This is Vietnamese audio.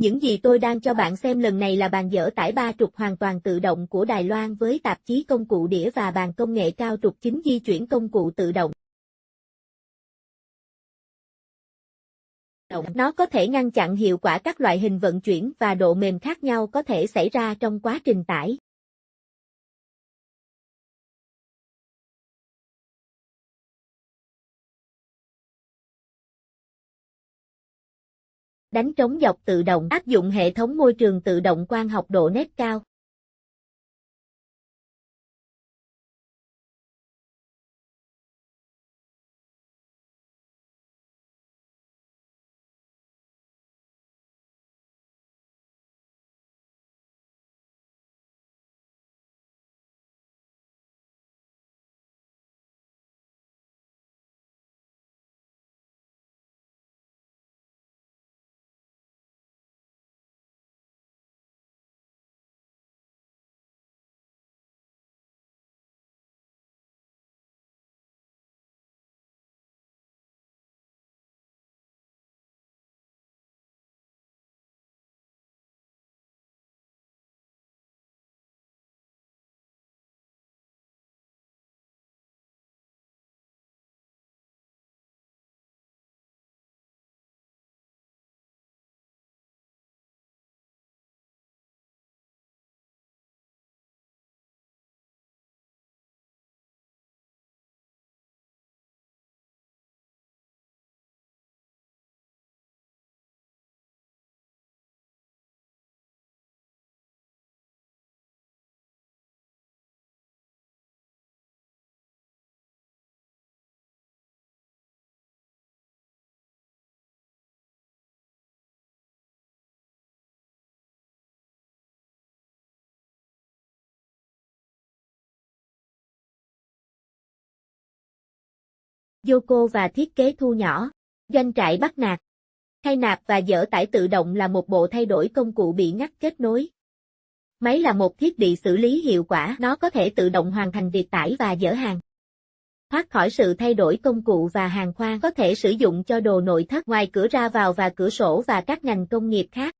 Những gì tôi đang cho bạn xem lần này là bàn dỡ tải 3 trục hoàn toàn tự động của Đài Loan với tạp chí công cụ đĩa và bàn công nghệ cao trục chính di chuyển công cụ tự động. Nó có thể ngăn chặn hiệu quả các loại hình vận chuyển và độ mềm khác nhau có thể xảy ra trong quá trình tải. Đánh trống dọc tự động áp dụng hệ thống môi trường tự động quang học độ nét cao. Yoko và thiết kế thu nhỏ. Doanh trại bắt nạt. Khai nạp và dỡ tải tự động là một bộ thay đổi công cụ bị ngắt kết nối. Máy là một thiết bị xử lý hiệu quả, nó có thể tự động hoàn thành việc tải và dỡ hàng. Thoát khỏi sự thay đổi công cụ và hàng khoang có thể sử dụng cho đồ nội thất ngoài cửa ra vào và cửa sổ và các ngành công nghiệp khác.